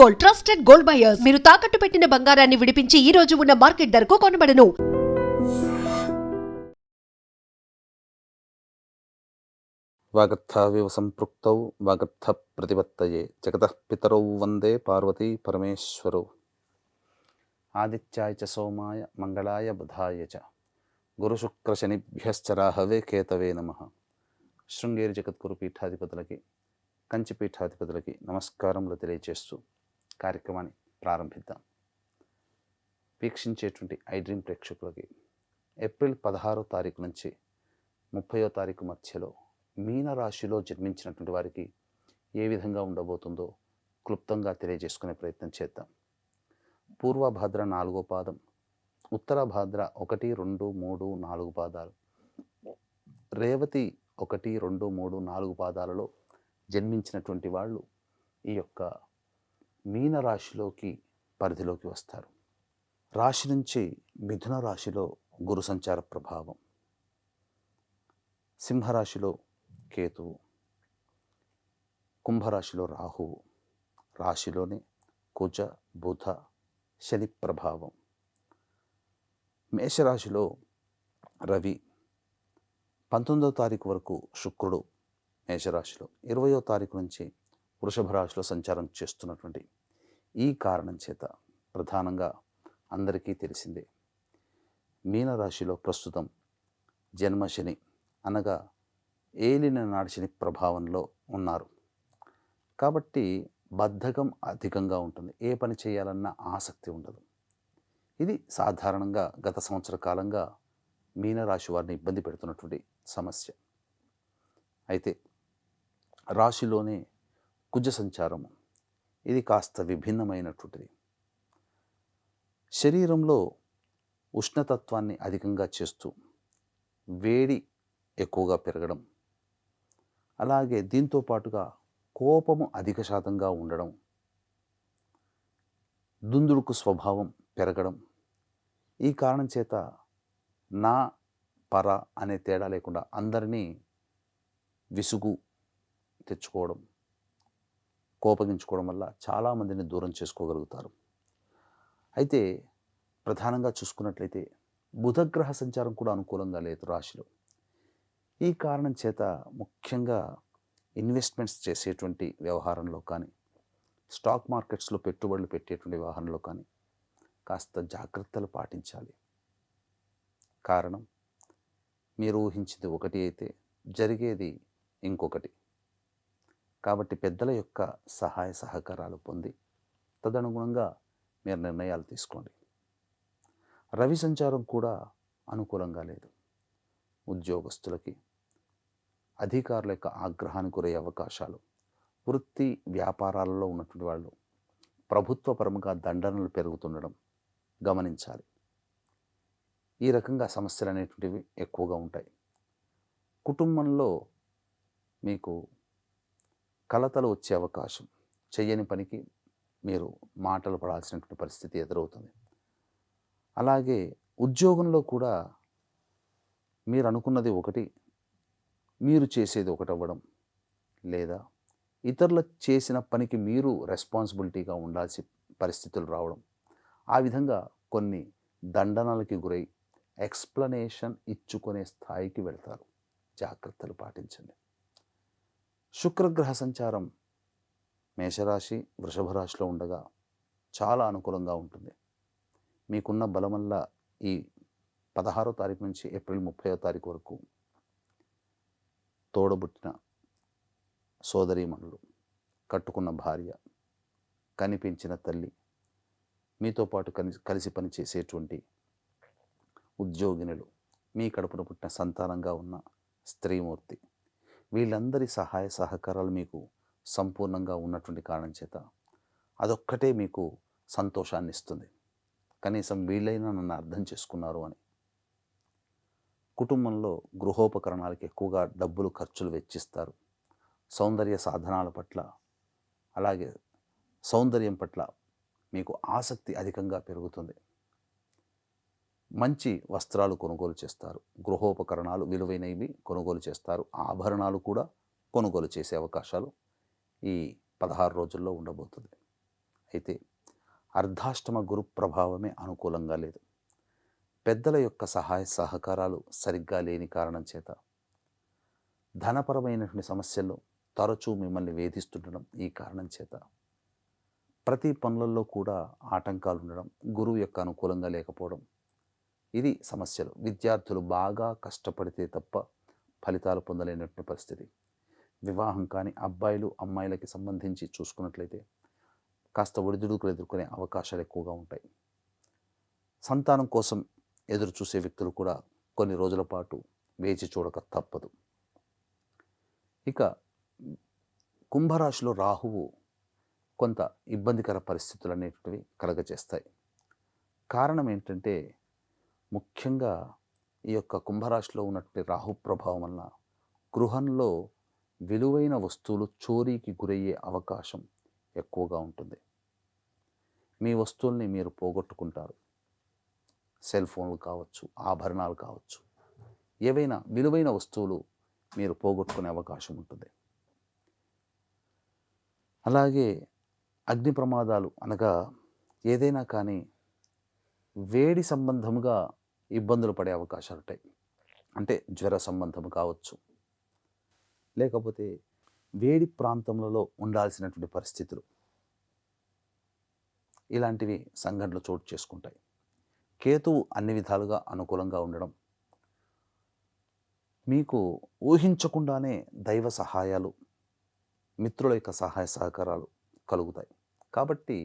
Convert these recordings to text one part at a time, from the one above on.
Gold, trusted gold buyers. మీరు తాకట్టు పెట్టిన బంగారాన్ని విడిపించి ఈ రోజు ఉన్న మార్కెట్ ధరకు కొనబడను. వాగర్థావివ సంపృక్తౌ వాగర్థ ప్రతిపత్తయే జగతః పితరౌ వందే పార్వతీ పరమేశ్వరౌ. ఆదిత్యాయ చ సోమాయ మంగళాయ బుధాయ చ గురుశుక్రశనిభ్యశ్చ రాహవే కేతవే నమః. శృంగేరి జగద్గురు పీఠాధిపతులకి, కంచి పీఠాధిపతులకి నమస్కారములు తెలియజేస్తూ కార్యక్రమాన్ని ప్రారంభిద్దాం. వీక్షించేటువంటి ఐ డ్రీమ్ ప్రేక్షకులకి ఏప్రిల్ 16వ తారీఖు నుంచి 30వ తారీఖు మధ్యలో మీనరాశిలో జన్మించినటువంటి వారికి ఏ విధంగా ఉండబోతుందో క్లుప్తంగా తెలియజేసుకునే ప్రయత్నం చేద్దాం. పూర్వభాద్ర 4వ పాదం, ఉత్తరభాద్ర 1, 2, 3, 4 పాదాలు, రేవతి 1, 2, 3, 4 పాదాలలో జన్మించినటువంటి వాళ్ళు ఈ యొక్క మీనరాశిలోకి పరిధిలోకి వస్తారు. రాశి నుంచి మిథున రాశిలో గురు సంచార ప్రభావం, సింహరాశిలో కేతువు, కుంభరాశిలో రాహువు, రాశిలోనే కుజ బుధ శని ప్రభావం, మేషరాశిలో రవి, 19వ తారీఖు వరకు శుక్రుడు మేషరాశిలో, 20వ తారీఖు నుంచి వృషభ రాశిలో సంచారం చేస్తున్నటువంటి ఈ కారణం చేత ప్రధానంగా అందరికీ తెలిసిందే, మీనరాశిలో ప్రస్తుతం జన్మశని అనగా ఏలిన నాడి శని ప్రభావంలో ఉన్నారు. కాబట్టి బద్ధకం అధికంగా ఉంటుంది, ఏ పని చేయాలన్నా ఆసక్తి ఉండదు. ఇది సాధారణంగా గత సంవత్సర కాలంగా మీనరాశి వారిని ఇబ్బంది పెడుతున్నటువంటి సమస్య. అయితే రాశిలోనే కుజ సంచారము ఇది కాస్త విభిన్నమైనటువంటిది. శరీరంలో ఉష్ణతత్వాన్ని అధికంగా చేస్తూ వేడి ఎక్కువగా పెరగడం, అలాగే దీంతో పాటుగా కోపము అధిక శాతంగా ఉండడం, దుందుడుకు స్వభావం పెరగడం, ఈ కారణం చేత నా పర అనే తేడా లేకుండా అందరినీ విసుగు తెచ్చుకోవడం, కోపగించుకోవడం వల్ల చాలామందిని దూరం చేసుకోగలుగుతారు. అయితే ప్రధానంగా చూసుకున్నట్లయితే బుధగ్రహ సంచారం కూడా అనుకూలంగా లేదు రాశిలో. ఈ కారణం చేత ముఖ్యంగా ఇన్వెస్ట్మెంట్స్ చేసేటువంటి వ్యవహారంలో కానీ, స్టాక్ మార్కెట్స్లో పెట్టుబడులు పెట్టేటువంటి వ్యవహారంలో కానీ కాస్త జాగ్రత్తలు పాటించాలి. కారణం, మీరు ఊహించింది ఒకటి అయితే జరిగేది ఇంకొకటి. కాబట్టి పెద్దల యొక్క సహాయ సహకారాలు పొంది తదనుగుణంగా మీరు నిర్ణయాలు తీసుకోండి. రవి సంచారం కూడా అనుకూలంగా లేదు. ఉద్యోగస్తులకి అధికారుల యొక్క ఆగ్రహానికి గురయ్యే అవకాశాలు, వృత్తి వ్యాపారాలలో ఉన్నటువంటి వాళ్ళు ప్రభుత్వపరంగా దండనలు పెరుగుతుండడం గమనించాలి. ఈ రకంగా సమస్యలు అనేటువంటివి ఎక్కువగా ఉంటాయి. కుటుంబంలో మీకు కలతలు వచ్చే అవకాశం, చెయ్యని పనికి మీరు మాటలు పడాల్సినటువంటి పరిస్థితి ఎదురవుతుంది. అలాగే ఉద్యోగంలో కూడా మీరు అనుకున్నది ఒకటి, మీరు చేసేది ఒకటి అవ్వడం, లేదా ఇతరులు చేసిన పనికి మీరు రెస్పాన్సిబిలిటీగా ఉండాల్సిన పరిస్థితులు రావడం, ఆ విధంగా కొన్ని దండనలకి గురై ఎక్స్ప్లనేషన్ ఇచ్చుకునే స్థాయికి వెళ్తారు. జాగ్రత్తలు పాటించండి. శుక్రగ్రహ సంచారం మేషరాశి వృషభ రాశిలో ఉండగా చాలా అనుకూలంగా ఉంటుంది. మీకున్న బలం వల్ల ఈ 16వ తారీఖు నుంచి ఏప్రిల్ 30వ తారీఖు వరకు తోడబుట్టిన సోదరీమణులు, కట్టుకున్న భార్య, కనిపించిన తల్లి, మీతో పాటు కలిసి పనిచేసేటువంటి ఉద్యోగినులు, మీ కడుపున పుట్టిన సంతానంగా ఉన్న స్త్రీమూర్తి, వీళ్ళందరి సహాయ సహకారాలు మీకు సంపూర్ణంగా ఉన్నటువంటి కారణం చేత అదొక్కటే మీకు సంతోషాన్ని ఇస్తుంది. కనీసం వీళ్ళైనా నన్ను అర్థం చేసుకున్నారు అని. కుటుంబంలో గృహోపకరణాలకు ఎక్కువగా డబ్బులు ఖర్చులు వెచ్చిస్తారు. సౌందర్య సాధనాల పట్ల, అలాగే సౌందర్యం పట్ల మీకు ఆసక్తి అధికంగా పెరుగుతుంది. మంచి వస్త్రాలు కొనుగోలు చేస్తారు, గృహోపకరణాలు విలువైనవి కొనుగోలు చేస్తారు, ఆభరణాలు కూడా కొనుగోలు చేసే అవకాశాలు ఈ 16 రోజుల్లో ఉండబోతుంది. అయితే అర్ధాష్టమ గురు ప్రభావమే అనుకూలంగా లేదు. పెద్దల యొక్క సహాయ సహకారాలు సరిగ్గా లేని కారణం చేత ధనపరమైనటువంటి సమస్యలు తరచూ మిమ్మల్ని వేధిస్తుండడం, ఈ కారణం చేత ప్రతి పనులలో కూడా ఆటంకాలు ఉండడం, గురువు యొక్క అనుకూలంగా లేకపోవడం, ఇది సమస్యలు. విద్యార్థులు బాగా కష్టపడితే తప్ప ఫలితాలు పొందలేనటువంటి పరిస్థితి. వివాహం కాని అబ్బాయిలు అమ్మాయిలకి సంబంధించి చూసుకున్నట్లయితే కాస్త ఒడిదుడుకులు ఎదుర్కొనే అవకాశాలు ఎక్కువగా ఉంటాయి. సంతానం కోసం ఎదురు చూసే వ్యక్తులు కూడా కొన్ని రోజుల పాటు వేచి చూడక తప్పదు. ఇక కుంభరాశిలో రాహువు కొంత ఇబ్బందికర పరిస్థితులు అనేటివి కలగజేస్తాయి. కారణం ఏంటంటే ముఖ్యంగా ఈ యొక్క కుంభరాశిలో ఉన్నటువంటి రాహు ప్రభావం వలన గృహంలో విలువైన వస్తువులు చోరీకి గురయ్యే అవకాశం ఎక్కువగా ఉంటుంది. మీ వస్తువుల్ని మీరు పోగొట్టుకుంటారు. సెల్ ఫోన్లు కావచ్చు, ఆభరణాలు కావచ్చు, ఏవైనా విలువైన వస్తువులు మీరు పోగొట్టుకునే అవకాశం ఉంటుంది. అలాగే అగ్ని ప్రమాదాలు అనగా ఏదైనా కానీ వేడి సంబంధముగా ఇబ్బందులు పడే అవకాశాలు ఉంటాయి. అంటే జ్వర సంబంధం కావచ్చు, లేకపోతే వేడి ప్రాంతములలో ఉండాల్సినటువంటి పరిస్థితులు, ఇలాంటివి సంఘటనలు చోటు చేసుకుంటాయి. కేతువు అన్ని విధాలుగా అనుకూలంగా ఉండడం, మీకు ఊహించకుండానే దైవ సహాయాలు, మిత్రుల యొక్క సహాయ సహకారాలు కలుగుతాయి. కాబట్టి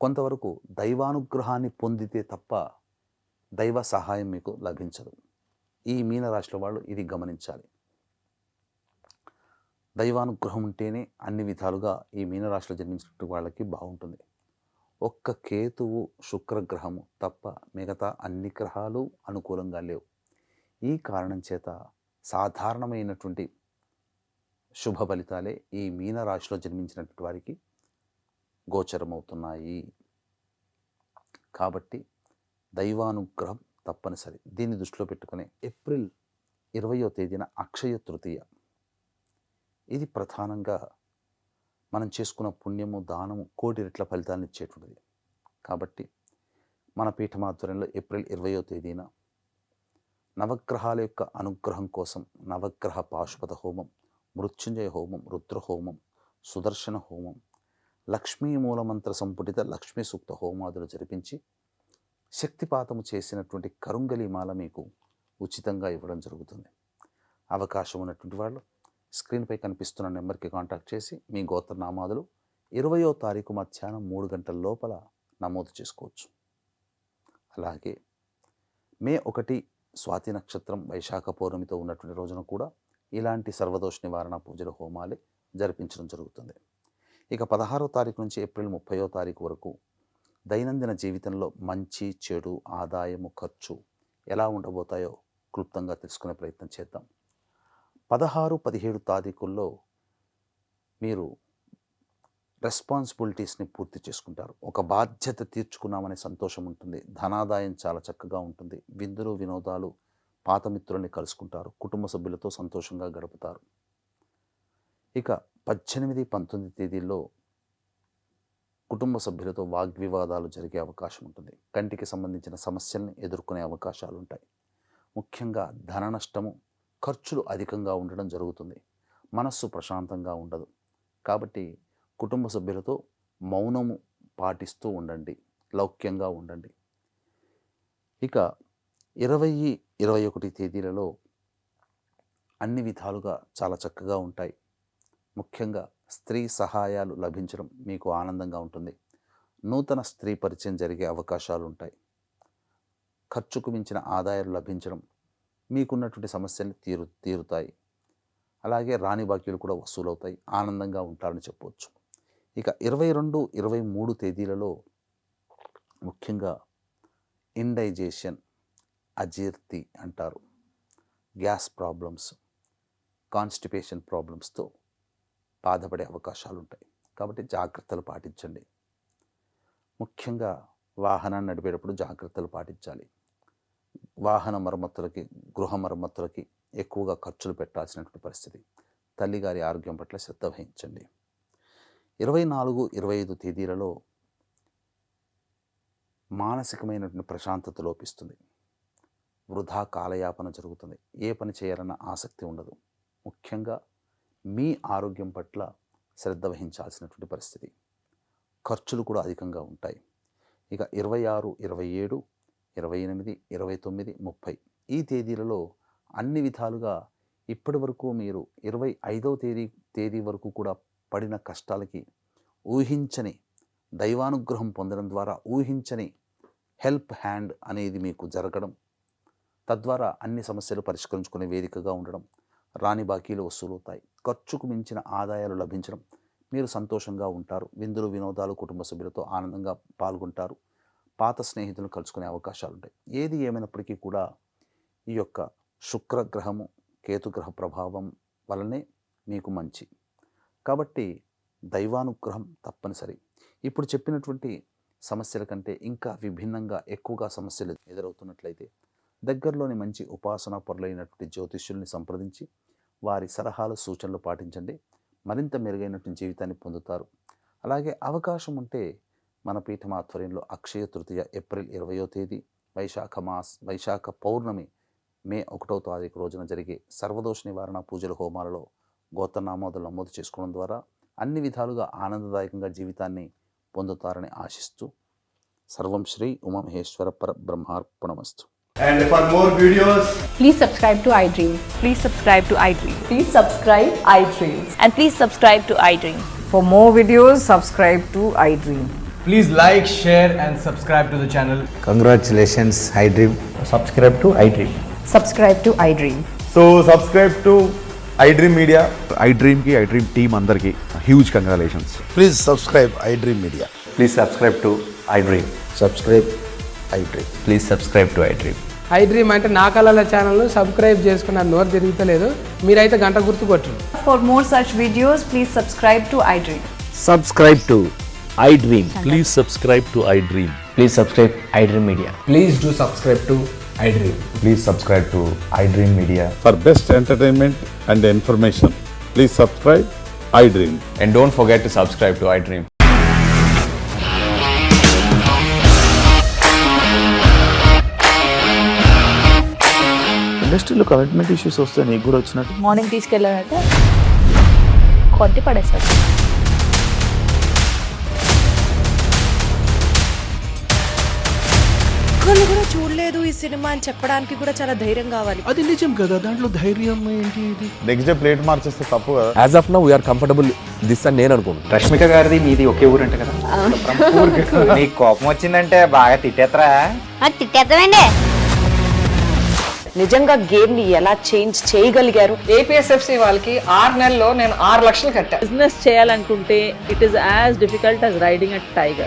కొంతవరకు దైవానుగ్రహాన్ని పొందితే తప్ప దైవ సహాయం మీకు లభించదు. ఈ మీనరాశిలో వాళ్ళు ఇది గమనించాలి. దైవానుగ్రహం ఉంటేనే అన్ని విధాలుగా ఈ మీనరాశిలో జన్మించినటువంటి వాళ్ళకి బాగుంటుంది. ఒక్క కేతువు శుక్రగ్రహము తప్ప మిగతా అన్ని గ్రహాలు అనుకూలంగా లేవు. ఈ కారణం చేత సాధారణమైనటువంటి శుభ ఫలితాలే ఈ మీనరాశిలో జన్మించినటువంటి వారికి గోచరమవుతున్నాయి. కాబట్టి దైవానుగ్రహం తప్పనిసరి. దీన్ని దృష్టిలో పెట్టుకునే ఏప్రిల్ 20వ తేదీన అక్షయ తృతీయ. ఇది ప్రధానంగా మనం చేసుకున్న పుణ్యము, దానము కోటి రెట్ల ఫలితాలను ఇచ్చేటువంటిది. కాబట్టి మన పీఠమాధ్వర్యంలో ఏప్రిల్ 20వ తేదీన నవగ్రహాల యొక్క అనుగ్రహం కోసం నవగ్రహ పాశుపత హోమం, మృత్యుంజయ హోమం, రుద్రహోమం, సుదర్శన హోమం, లక్ష్మీ మూలమంత్ర సంపుటిత లక్ష్మీ సూక్త హోమాదులు జరిపించి శక్తిపాతము చేసినటువంటి కరుంగలిమాల మీకు ఉచితంగా ఇవ్వడం జరుగుతుంది. అవకాశం ఉన్నటువంటి వాళ్ళు స్క్రీన్పై కనిపిస్తున్న నెంబర్కి కాంటాక్ట్ చేసి మీ గోత్రనామాదులు 20వ తారీఖు మధ్యాహ్నం 3 గంటల లోపల నమోదు చేసుకోవచ్చు. అలాగే మే 1 స్వాతి నక్షత్రం వైశాఖ పౌర్ణమితో ఉన్నటువంటి రోజున కూడా ఇలాంటి సర్వదోష నివారణ పూజల హోమాలే జరిపించడం జరుగుతుంది. ఇక 16వ తారీఖు నుంచి ఏప్రిల్ 30వ తారీఖు వరకు దైనందిన జీవితంలో మంచి, చెడు, ఆదాయము, ఖర్చు ఎలా ఉండబోతాయో క్లుప్తంగా తెలుసుకునే ప్రయత్నం చేద్దాం. 16, 17 తారీఖుల్లో మీరు రెస్పాన్సిబిలిటీస్ని పూర్తి చేసుకుంటారు. ఒక బాధ్యత తీర్చుకున్నామనే సంతోషం ఉంటుంది. ధనాదాయం చాలా చక్కగా ఉంటుంది. విందులు, వినోదాలు, పాత మిత్రుల్ని కలుసుకుంటారు. కుటుంబ సభ్యులతో సంతోషంగా గడుపుతారు. ఇక 18, 19 తేదీల్లో కుటుంబ సభ్యులతో వాగ్వివాదాలు జరిగే అవకాశం ఉంటుంది. కంటికి సంబంధించిన సమస్యల్ని ఎదుర్కొనే అవకాశాలు ఉంటాయి. ముఖ్యంగా ధన నష్టము, ఖర్చులు అధికంగా ఉండడం జరుగుతుంది. మనస్సు ప్రశాంతంగా ఉండదు. కాబట్టి కుటుంబ సభ్యులతో మౌనము పాటిస్తూ ఉండండి, లౌక్యంగా ఉండండి. ఇక 20, 21 తేదీలలో అన్ని విధాలుగా చాలా చక్కగా ఉంటాయి. ముఖ్యంగా స్త్రీ సహాయాలు లభించడం మీకు ఆనందంగా ఉంటుంది. నూతన స్త్రీ పరిచయం జరిగే అవకాశాలు ఉంటాయి. ఖర్చుకు మించిన ఆదాయాలు లభించడం, మీకున్నటువంటి సమస్యలు తీరుతాయి. అలాగే రాని బాకీలు కూడా వసూలవుతాయి. ఆనందంగా ఉంటారని చెప్పవచ్చు. ఇక 22, 23 తేదీలలో ముఖ్యంగా ఇండైజేషన్, అజీర్తి అంటారు, గ్యాస్ ప్రాబ్లమ్స్, కాన్స్టిపేషన్ ప్రాబ్లమ్స్తో బాధపడే అవకాశాలు ఉంటాయి. కాబట్టి జాగ్రత్తలు పాటించండి. ముఖ్యంగా వాహనాన్ని నడిపేటప్పుడు జాగ్రత్తలు పాటించాలి. వాహన మరమ్మతులకి, గృహ మరమ్మతులకి ఎక్కువగా ఖర్చులు పెట్టాల్సినటువంటి పరిస్థితి. తల్లిగారి ఆరోగ్యం పట్ల శ్రద్ధ వహించండి. 24, 25 తేదీలలో మానసికమైనటువంటి ప్రశాంతత లోపిస్తుంది. వృధా కాలయాపన జరుగుతుంది. ఏ పని చేయాలన్న ఆసక్తి ఉండదు. ముఖ్యంగా మీ ఆరోగ్యం పట్ల శ్రద్ధ వహించాల్సినటువంటి పరిస్థితి. ఖర్చులు కూడా అధికంగా ఉంటాయి. ఇక 26, 27, 28, 29, 30 ఈ తేదీలలో అన్ని విధాలుగా ఇప్పటి వరకు మీరు 25వ తేదీ వరకు కూడా పడిన కష్టాలకి ఊహించని దైవానుగ్రహం పొందడం ద్వారా ఊహించని హెల్ప్ హ్యాండ్ అనేది మీకు జరగడం, తద్వారా అన్ని సమస్యలు పరిష్కరించుకునే వేదికగా ఉండడం, రాని బాకీలు వసూలవుతాయి, ఖర్చుకు మించిన ఆదాయాలు లభించడం, మీరు సంతోషంగా ఉంటారు, విందులు వినోదాలు కుటుంబ సభ్యులతో ఆనందంగా పాల్గొంటారు, పాత స్నేహితులను కలుసుకునే అవకాశాలు ఉంటాయి. ఏది ఏమైనప్పటికీ కూడా ఈ యొక్క శుక్రగ్రహము కేతుగ్రహ ప్రభావం వలనే మీకు మంచి. కాబట్టి దైవానుగ్రహం తప్పనిసరి. ఇప్పుడు చెప్పినటువంటి సమస్యల కంటే ఇంకా విభిన్నంగా ఎక్కువగా సమస్యలు ఎదురవుతున్నట్లయితే దగ్గరలోని మంచి ఉపాసనా పరులైనటువంటి జ్యోతిష్యుల్ని సంప్రదించి వారి సలహాలు సూచనలు పాటించండి. మరింత మెరుగైనటువంటి జీవితాన్ని పొందుతారు. అలాగే అవకాశం ఉంటే మన పీఠం ఆధ్వర్యంలో అక్షయ తృతీయ ఏప్రిల్ 20వ తేదీ, వైశాఖ పౌర్ణమి మే 1వ తారీఖు రోజున జరిగే సర్వదోష నివారణ పూజల హోమాలలో గోత్రనామాదులు నమోదు చేసుకోవడం ద్వారా అన్ని విధాలుగా ఆనందదాయకంగా జీవితాన్ని పొందుతారని ఆశిస్తూ సర్వం Shri Umamaheshwara పరబ్రహ్మార్పణమస్తు. And for more videos, Please subscribe to iDream. Please subscribe to iDream. Please subscribe iDream. And please subscribe to iDream. For more videos, subscribe to iDream. please like, share and subscribe to the channel. Congratulations, iDream. Subscribe to iDream. Subscribe to iDream. So subscribe to iDream Media. iDream ki iDream team అందరికి huge congratulations. Please subscribe iDream Media. Please subscribe to iDream. Subscribe iDream. Please subscribe to iDream. iDream అంటే నా కళల ఛానల్ను subscribe చేసుకున్న నోరు తిరుగుతలేదు. మీరైతే గంట గుర్తు కొట్టండి. For more such videos, please subscribe to iDream. Subscribe to iDream. Please subscribe to iDream. Please subscribe iDream Media. Please do subscribe to iDream. Please subscribe to iDream Media. For best entertainment and information, please subscribe iDream. And don't forget to subscribe to iDream. ఇండస్ట్రీలో commitment issues వస్తే నీకు కూడా వచ్చినట్టు morning తీసుకెళ్ళారంటే కొట్టి పడేస్తారు. ఒక్కళ్ళు కూడా చూడలేదు ఈ సినిమా అని చెప్పడానికి కూడా చాలా ధైర్యం కావాలి. అది నిజం కదా, దాంట్లో ధైర్యం ఏంటి? ఇది నెక్స్ట్ డే ప్లేట్ మార్చేస్తే తప్పు కదా. As of now, we are comfortable this అని నేను అనుకుంటున్నాను. రష్మిక గారిది మీది ఒకే ఊరంట కదా. నీకు కోపం వచ్చిందంటే బాగా తిట్టేత్తరా? తిట్టేద్దామండి. నిజంగా గేమ్ ని ఎలా చేంజ్ చేయగలిగారు? APSFC వాళ్ళకి 6 నెలల్లో నేను 6 లక్షలు కట్టా. బిజినెస్ చేయాలనుకుంటే it is as difficult as riding a tiger.